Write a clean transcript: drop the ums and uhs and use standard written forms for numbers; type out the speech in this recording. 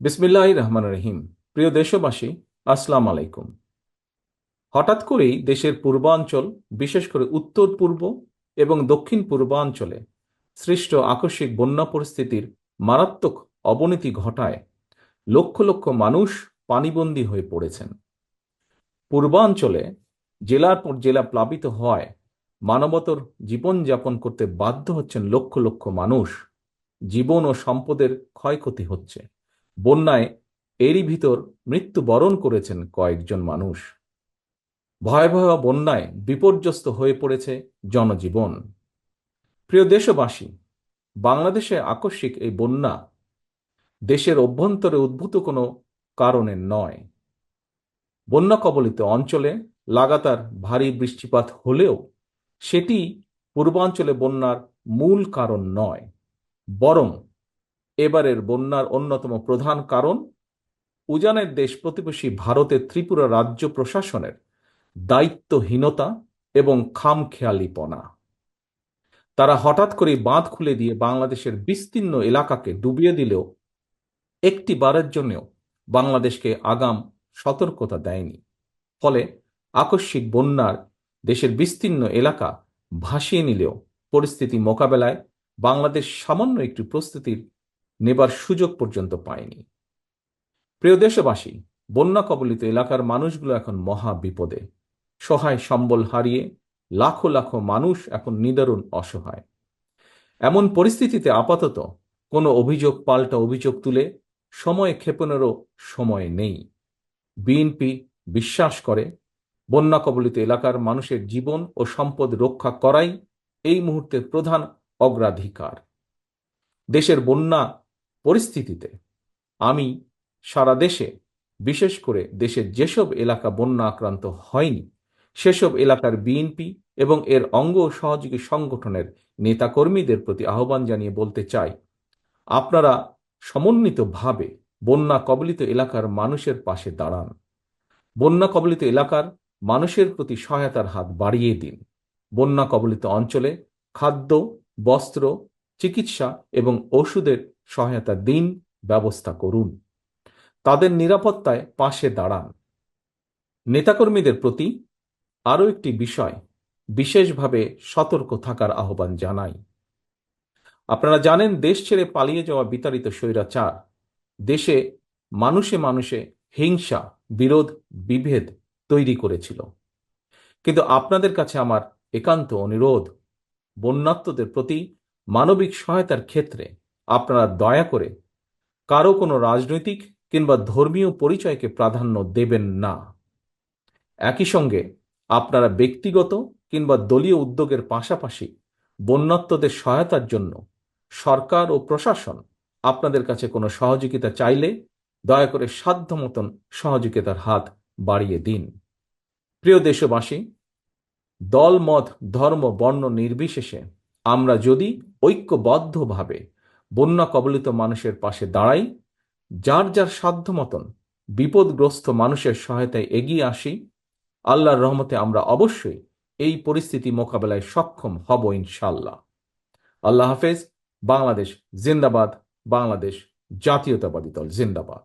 বিসমিল্লাহির রহমানির রহিম। প্রিয় দেশবাসী, আসসালামু আলাইকুম। হঠাৎ করেই দেশের পূর্বাঞ্চল, বিশেষ করে উত্তর পূর্ব এবং দক্ষিণ পূর্বাঞ্চলে সৃষ্ট আকস্মিক বন্যা পরিস্থিতির মারাত্মক অবনতি ঘটায় লক্ষ লক্ষ মানুষ পানিবন্দী হয়ে পড়েছেন। পূর্বাঞ্চলে জেলার পর জেলা প্লাবিত হওয়ায় মানবতর জীবনযাপন করতে বাধ্য হচ্ছেন লক্ষ লক্ষ মানুষ। জীবন ও সম্পদের ক্ষয়ক্ষতি হচ্ছে। বন্যায় এরই ভিতর মৃত্যুবরণ করেছেন কয়েকজন মানুষ। ভয়াবহ বন্যায় বিপর্যস্ত হয়ে পড়েছে জনজীবন। প্রিয় দেশবাসী, বাংলাদেশে আকস্মিক এই বন্যা দেশের অভ্যন্তরে উদ্ভূত কোনো কারণে নয়। বন্যা কবলিত অঞ্চলে লাগাতার ভারী বৃষ্টিপাত হলেও সেটি পূর্বাঞ্চলে বন্যার মূল কারণ নয়, বরং এবারের বন্যার অন্যতম প্রধান কারণ উজানের দেশ প্রতিবেশী ভারতের ত্রিপুরা রাজ্য প্রশাসনের দায়িত্বহীনতা এবং খামখেয়ালিপনা। তারা হঠাৎ করে বাঁধ খুলে দিয়ে বাংলাদেশের বিস্তীর্ণ এলাকাকে ডুবিয়ে দিলেও একটি বারের জন্যও বাংলাদেশকে আগাম সতর্কতা দেয়নি। ফলে আকস্মিক বন্যার দেশের বিস্তীর্ণ এলাকা ভাসিয়ে নিলেও পরিস্থিতি মোকাবেলায় বাংলাদেশ সামান্য একটু প্রস্তুতির নেবার সুযোগ পর্যন্ত পায়নি। প্রিয় দেশবাসী, বন্যা কবলিত এলাকার মানুষগুলো এখন মহা বিপদে। সহায় সম্বল হারিয়ে লাখো লাখো মানুষ এখন নিদারুণ অসহায়। এমন পরিস্থিতিতে আপাতত কোনো অভিযোগ পাল্টা অভিযোগ তুলে সময় ক্ষেপণেরও সময় নেই। বিএনপি বিশ্বাস করে বন্যা কবলিত এলাকার মানুষের জীবন ও সম্পদ রক্ষা করাই এই মুহূর্তের প্রধান অগ্রাধিকার। দেশের বন্যা পরিস্থিতিতে আমি সারা দেশে, বিশেষ করে দেশের যেসব এলাকা বন্যা আক্রান্ত হয়নি সেসব এলাকার বিএনপি এবং এর অঙ্গ ও সহযোগী সংগঠনের নেতাকর্মীদের প্রতি আহ্বান জানিয়ে বলতে চাই, আপনারা সমন্বিতভাবে বন্যা কবলিত এলাকার মানুষের পাশে দাঁড়ান। বন্যা কবলিত এলাকার মানুষের প্রতি সহায়তার হাত বাড়িয়ে দিন। বন্যা কবলিত অঞ্চলে খাদ্য, বস্ত্র, চিকিৎসা এবং ওষুধের সহায়তা দিন, ব্যবস্থা করুন। তাদের নিরাপত্তায় পাশে দাঁড়ান। নেতাকর্মীদের প্রতি আরও একটি বিষয় বিশেষভাবে সতর্ক থাকার আহ্বান জানাই। আপনারা জানেন, দেশ ছেড়ে পালিয়ে যাওয়া বিতাড়িত স্বৈরাচার দেশে মানুষে মানুষে হিংসা, বিরোধ, বিভেদ তৈরি করেছিল। কিন্তু আপনাদের কাছে আমার একান্ত অনুরোধ, বন্যার্তদের প্রতি মানবিক সহায়তার ক্ষেত্রে আপনারা দয়া করে কারো কোনো রাজনৈতিক কিংবা ধর্মীয় পরিচয়কে প্রাধান্য দেবেন না। একই সঙ্গে আপনারা ব্যক্তিগত কিংবা দলীয় উদ্যোগের পাশাপাশি বন্যার্তদের সহায়তার জন্য সরকার ও প্রশাসন আপনাদের কাছে কোনো সহযোগিতা চাইলে দয়া করে সাধ্য মতন সহযোগিতার হাত বাড়িয়ে দিন। প্রিয় দেশবাসী, দল, মত, ধর্ম, বর্ণ নির্বিশেষে আমরা যদি ঐক্যবদ্ধভাবে বন্যা কবলিত মানুষের পাশে দাঁড়াই, যার যার সাধ্য মতন বিপদগ্রস্ত মানুষের সহায়তায় এগিয়ে আসি, আল্লাহর রহমতে আমরা অবশ্যই এই পরিস্থিতি মোকাবেলায় সক্ষম হব ইনশাল্লাহ। আল্লাহ হাফেজ। বাংলাদেশ জিন্দাবাদ। বাংলাদেশ জাতীয়তাবাদী দল জিন্দাবাদ।